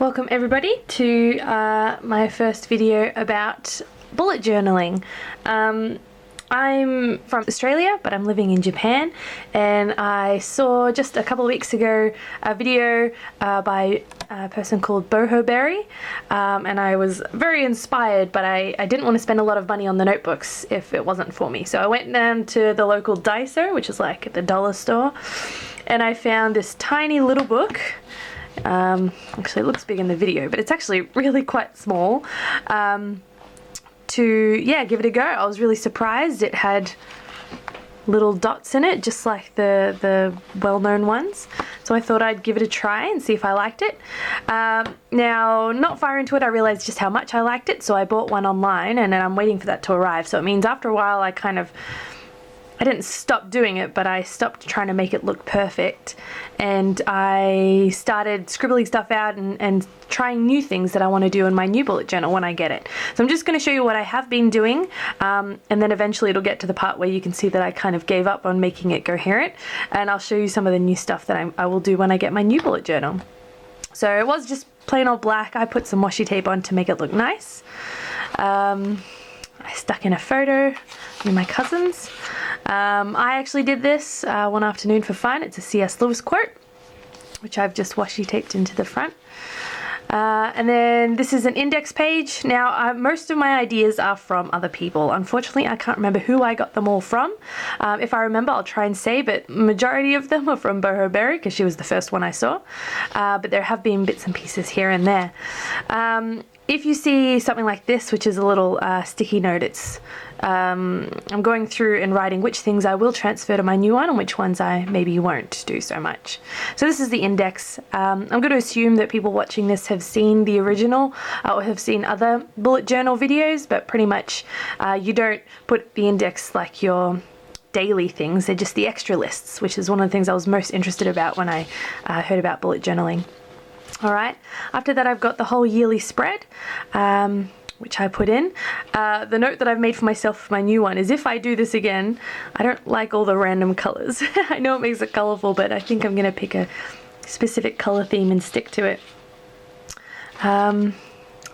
Welcome everybody to my first video about bullet journaling. I'm from Australia, but I'm living in Japan, and I saw just a couple of weeks ago a video by a person called Boho Berry, and I was very inspired, but I didn't want to spend a lot of money on the notebooks if it wasn't for me. So I went down to the local Daiso, which is like the dollar store, and I found this tiny little book. Actually it looks big in the video, but it's actually really quite small, to give it a go. I was really surprised. It had little dots in it, just like the well-known ones, so I thought I'd give it a try and see if I liked it. Now, not far into it, I realized just how much I liked it, so I bought one online, and then I'm waiting for that to arrive. So it means after a while I didn't stop doing it, but I stopped trying to make it look perfect, and I started scribbling stuff out and trying new things that I want to do in my new bullet journal when I get it. So I'm just going to show you what I have been doing, and then eventually it'll get to the part where you can see that I kind of gave up on making it coherent, and I'll show you some of the new stuff that I will do when I get my new bullet journal. So it was just plain old black. I put some washi tape on to make it look nice. I stuck in a photo with my cousins. I actually did this one afternoon for fun. It's a C.S. Lewis quote, which I've just washi taped into the front. And then this is an index page. Now, most of my ideas are from other people. Unfortunately, I can't remember who I got them all from. If I remember, I'll try and say, but majority of them are from Boho Berry, because she was the first one I saw. But there have been bits and pieces here and there. If you see something like this, which is a little sticky note, it's I'm going through and writing which things I will transfer to my new one and which ones I maybe won't do so much. So this is the index. I'm going to assume that people watching this have seen the original or have seen other bullet journal videos, but pretty much you don't put the index like your daily things. They're just the extra lists, which is one of the things I was most interested about when I heard about bullet journaling. Alright, after that I've got the whole yearly spread, which I put in. The note that I've made for myself for my new one is, if I do this again, I don't like all the random colours. I know it makes it colourful, but I think I'm going to pick a specific colour theme and stick to it.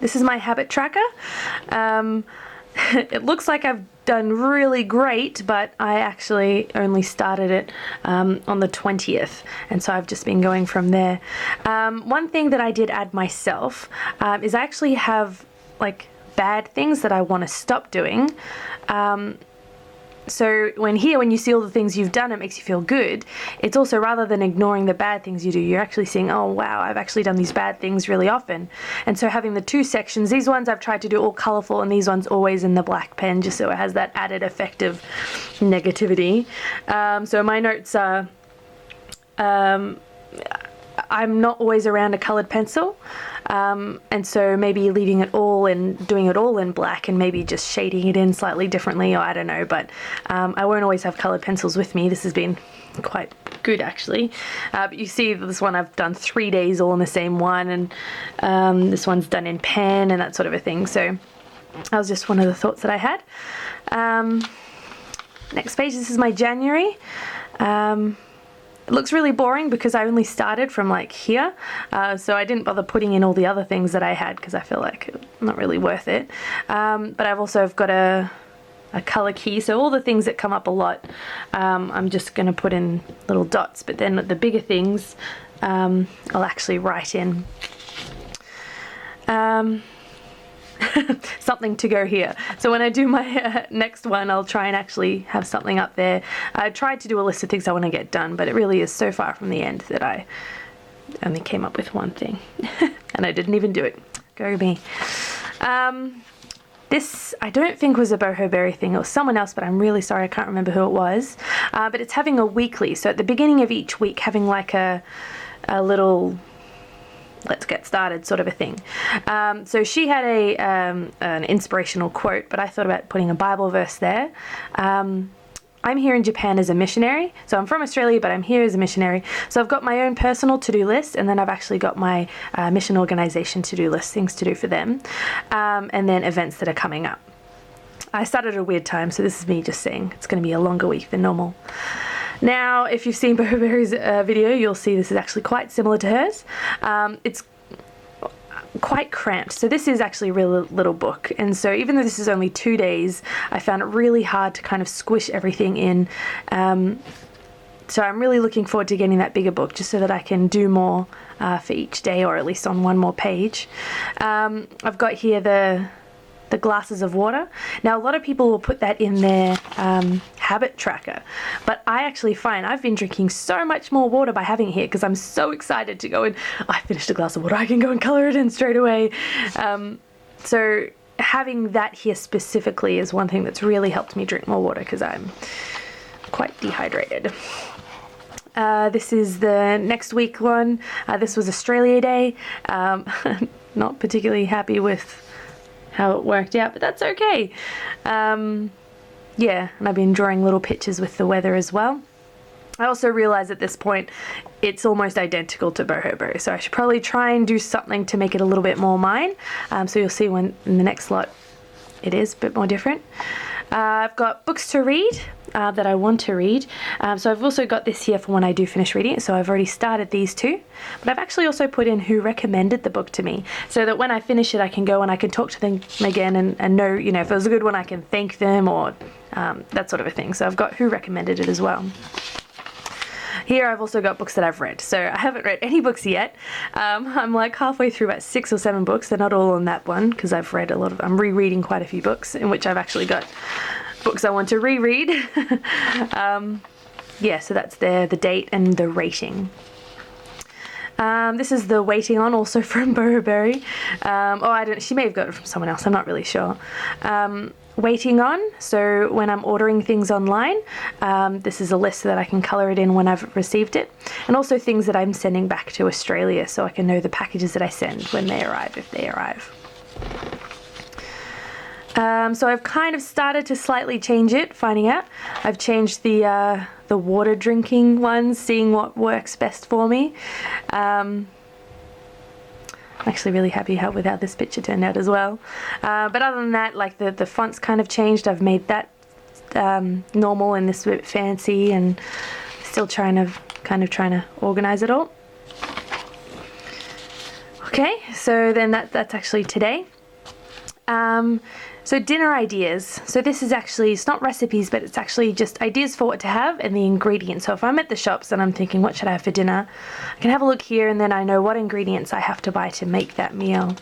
This is my habit tracker. It looks like I've done really great, but I actually only started it on the 20th, and so I've just been going from there. One thing that I did add myself is I actually have like bad things that I want to stop doing. So when you see all the things you've done, it makes you feel good. It's also, rather than ignoring the bad things you do, you're actually seeing, oh wow, I've actually done these bad things really often. And so having the two sections, these ones I've tried to do all colourful, and these ones always in the black pen, just so it has that added effect of negativity. So my notes are, I'm not always around a coloured pencil, and so maybe leaving it all and doing it all in black, and maybe just shading it in slightly differently, or I don't know, but I won't always have coloured pencils with me. This has been quite good actually, but you see this one I've done 3 days all in the same one, and this one's done in pen and that sort of a thing. So that was just one of the thoughts that I had. Next page, this is my January. It looks really boring because I only started from like here, so I didn't bother putting in all the other things that I had because I feel like it's not really worth it. But I've also got a color key, so all the things that come up a lot, I'm just going to put in little dots, but then the bigger things I'll actually write in. Something to go here. So when I do my next one, I'll try and actually have something up there. I tried to do a list of things I want to get done, but it really is so far from the end that I only came up with one thing. And I didn't even do it. Go me. This I don't think was a Boho Berry thing. It was someone else, but I'm really sorry, I can't remember who it was. But it's having a weekly, so at the beginning of each week having like a little let's get started sort of a thing. So she had an inspirational quote, but I thought about putting a Bible verse there. I'm here in Japan as a missionary. So I'm from Australia, but I'm here as a missionary. So I've got my own personal to-do list, and then I've actually got my mission organization to-do list, things to do for them, and then events that are coming up. I started at a weird time, so this is me just saying it's going to be a longer week than normal. Now, if you've seen Boho Berry's video, you'll see this is actually quite similar to hers. quite cramped. So this is actually a really little book, and so even though this is only 2 days, I found it really hard to kind of squish everything in. So I'm really looking forward to getting that bigger book just so that I can do more for each day, or at least on one more page. I've got here the glasses of water. Now a lot of people will put that in their habit tracker, but I actually find I've been drinking so much more water by having it here because I'm so excited to go and I finished a glass of water, I can go and color it in straight away. So having that here specifically is one thing that's really helped me drink more water because I'm quite dehydrated. This is the next week one. This was Australia Day. Not particularly happy with how it worked out, but that's okay. Yeah, and I've been drawing little pictures with the weather as well. I also realize at this point it's almost identical to Boho, so I should probably try and do something to make it a little bit more mine. So you'll see when in the next lot it is a bit more different. I've got books to read that I want to read. So I've also got this here for when I do finish reading it. So I've already started these two, but I've actually also put in who recommended the book to me so that when I finish it, I can go and I can talk to them again and know, you know, if it was a good one, I can thank them or that sort of a thing. So I've got who recommended it as well. Here I've also got books that I've read. So I haven't read any books yet. I'm like halfway through about 6 or 7 books. They're not all on that one because I've read a lot of, I'm rereading quite a few books in which I've actually got books I want to reread. Yeah, so that's there, the date and the rating. This is the waiting on, also from Boho. She may have got it from someone else, I'm not really sure. Waiting on, so when I'm ordering things online, this is a list so that I can colour it in when I've received it, and also things that I'm sending back to Australia so I can know the packages that I send when they arrive, if they arrive. So I've kind of started to slightly change it, finding out. I've changed the water drinking ones, seeing what works best for me. I'm actually really happy with how this picture turned out as well. But other than that, like the font's kind of changed. I've made that normal and this a bit fancy, and still trying to organize it all. Okay, so then that's actually today. So dinner ideas. So this is actually, it's not recipes, but it's actually just ideas for what to have and the ingredients. So if I'm at the shops and I'm thinking, what should I have for dinner? I can have a look here and then I know what ingredients I have to buy to make that meal.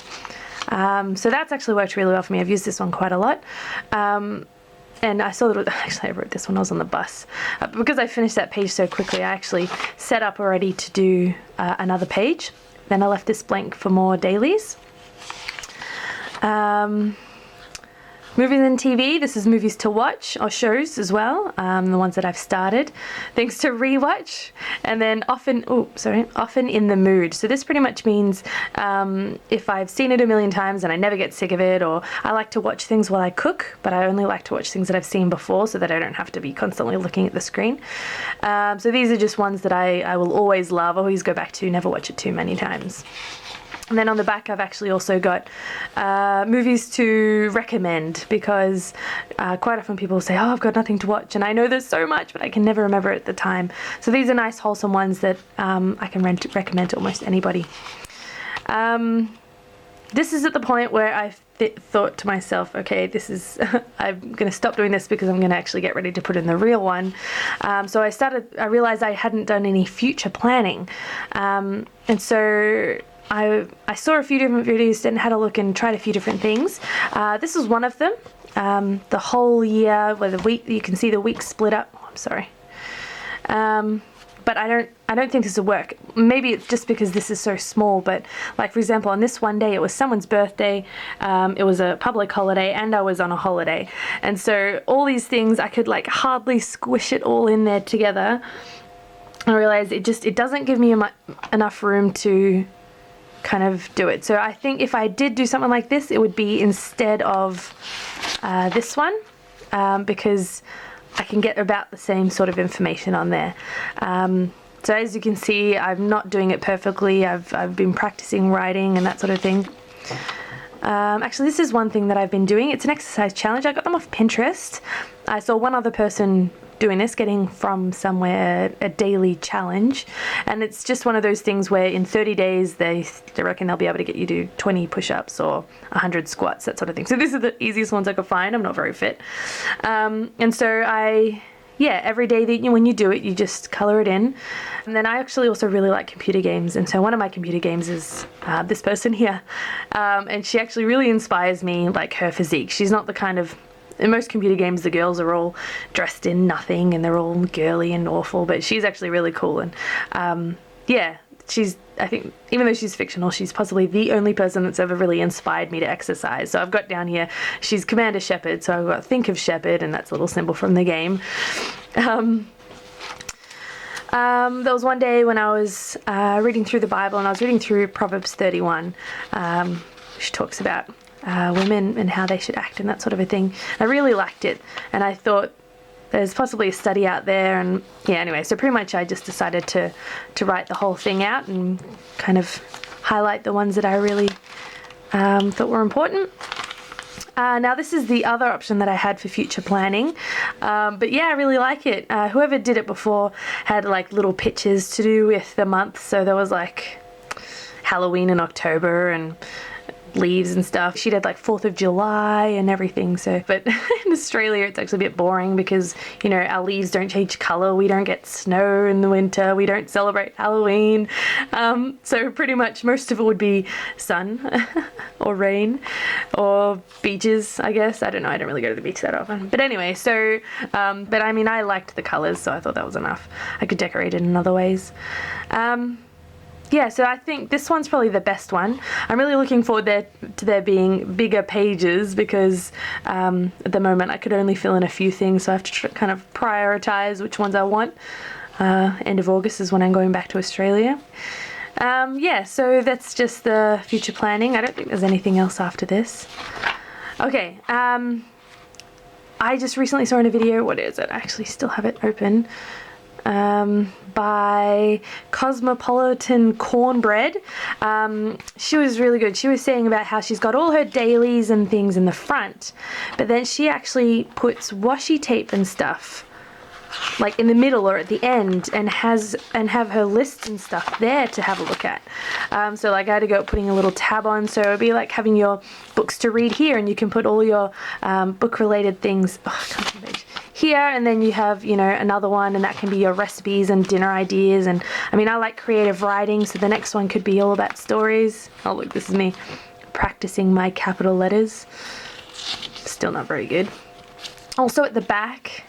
So that's actually worked really well for me. I've used this one quite a lot. And I saw that, actually I wrote this when I was on the bus. Because I finished that page so quickly, I actually set up already to do another page. Then I left this blank for more dailies. Movies and TV, this is movies to watch, or shows as well, the ones that I've started, things to rewatch, and then often in the mood. So this pretty much means if I've seen it a million times and I never get sick of it, or I like to watch things while I cook, but I only like to watch things that I've seen before so that I don't have to be constantly looking at the screen. So these are just ones that I will always love, always go back to, never watch it too many times. And then on the back I've actually also got movies to recommend, because quite often people say, oh, I've got nothing to watch, and I know there's so much but I can never remember at the time. So these are nice wholesome ones that I can recommend to almost anybody. This is at the point where I thought to myself, okay, this is I'm going to stop doing this because I'm going to actually get ready to put in the real one. So I realized I hadn't done any future planning, and so I saw a few different videos and had a look and tried a few different things. This was one of them. The whole year, where the week, you can see the week split up. Oh, I'm sorry. But I don't think this will work. Maybe it's just because this is so small, but like for example, on this one day, it was someone's birthday, it was a public holiday, and I was on a holiday. And so all these things, I could like hardly squish it all in there together. I realized it doesn't give me enough room to kind of do it. So I think if I did do something like this, it would be instead of this one, because I can get about the same sort of information on there. So as you can see, I'm not doing it perfectly. I've been practicing writing and that sort of thing. Actually, this is one thing that I've been doing. It's an exercise challenge. I got them off Pinterest. I saw one other person doing this, getting from somewhere a daily challenge, and it's just one of those things where in 30 days they reckon they'll be able to get you to do 20 push-ups or 100 squats, that sort of thing. So these are the easiest ones I could find. I'm not very fit, and so every day that when you do it, you just color it in. And then I actually also really like computer games, and so one of my computer games is this person here, and she actually really inspires me, like her physique. She's not the kind of, in most computer games the girls are all dressed in nothing and they're all girly and awful, but she's actually really cool. And I think even though she's fictional, she's possibly the only person that's ever really inspired me to exercise. So I've got down here, she's Commander Shepard, so I've got think of Shepard, and that's a little symbol from the game. There was one day when I was reading through the Bible, and I was reading through Proverbs 31, which talks about women and how they should act and that sort of a thing. I really liked it, and I thought there's possibly a study out there, and anyway, so pretty much I just decided to write the whole thing out and kind of highlight the ones that I really thought were important. Now this is the other option that I had for future planning, but I really like it. Whoever did it before had like little pictures to do with the month, so there was like Halloween in October and leaves and stuff. She did like 4th of July and everything. So, but in Australia it's actually a bit boring because, you know, our leaves don't change color, we don't get snow in the winter, we don't celebrate Halloween, so pretty much most of it would be sun or rain or beaches, I guess. I don't know, I don't really go to the beach that often, but anyway, so but I mean, I liked the colors, so I thought that was enough. I could decorate it in other ways. So I think this one's probably the best one. I'm really looking forward to there being bigger pages because at the moment I could only fill in a few things, so I have to kind of prioritize which ones I want. End of August is when I'm going back to Australia. So that's just the future planning. I don't think there's anything else after this. Okay, I just recently saw in a video, what is it? I actually still have it open. By Cosmopolitan Cornbread. She was really good. She was saying about how she's got all her dailies and things in the front, but then she actually puts washi tape and stuff like in the middle or at the end, and have her lists and stuff there to have a look at. So like I had to go putting a little tab on, so it'd be like having your books to read here, and you can put all your book related things here, and then you have, you know, another one, and that can be your recipes and dinner ideas. And I mean, I like creative writing, so the next one could be all about stories. Oh look, this is me practicing my capital letters. Still not very good. Also at the back,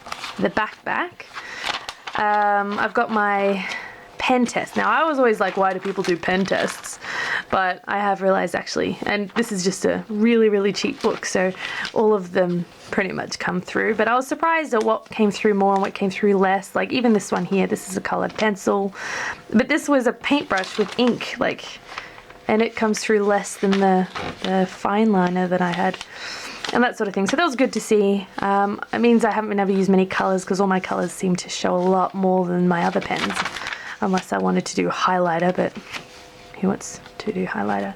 I've got my pen test. Now I was always like, why do people do pen tests? But I have realized actually, and this is just a really, really cheap book, so all of them pretty much come through, but I was surprised at what came through more and what came through less. Like even this one here, this is a colored pencil, but this was a paintbrush with ink, like, and it comes through less than the fine liner that I had, and that sort of thing. So that was good to see. It means I haven't been able to use many colors because all my colors seem to show a lot more than my other pens, unless I wanted to do a highlighter, but who wants to do highlighter?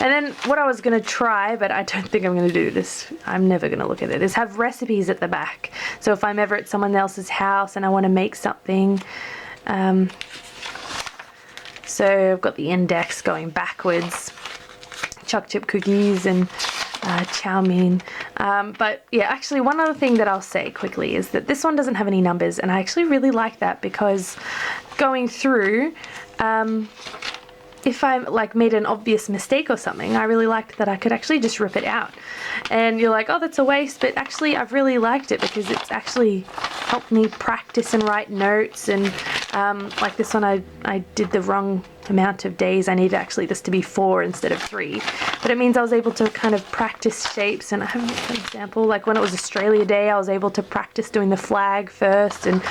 And then what I was going to try, but I don't think I'm going to do this, I'm never going to look at it, is have recipes at the back. So if I'm ever at someone else's house and I want to make something, so I've got the index going backwards, choc chip cookies and chow mein. But yeah, actually one other thing that I'll say quickly is that this one doesn't have any numbers, and I actually really like that because going through, if I like made an obvious mistake or something, I really liked that I could actually just rip it out. And you're like, oh, that's a waste, but actually I've really liked it because it's actually helped me practice and write notes. And like this one, I did the wrong amount of days. I needed actually this to be 4 instead of 3, but it means I was able to kind of practice shapes. And I have an example, like when it was Australia Day, I was able to practice doing the flag first, and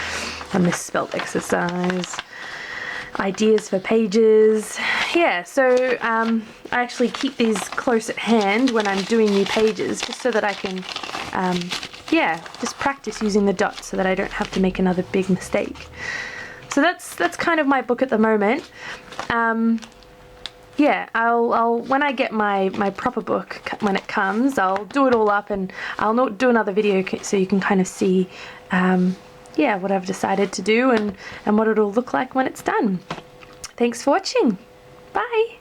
I misspelled exercise. Ideas for pages. Yeah, so I actually keep these close at hand when I'm doing new pages, just so that I can just practice using the dots so that I don't have to make another big mistake. So that's kind of my book at the moment. I'll when I get my proper book, when it comes, I'll do it all up, and I'll do another video so you can kind of see yeah, what I've decided to do and what it'll look like when it's done. Thanks for watching. Bye.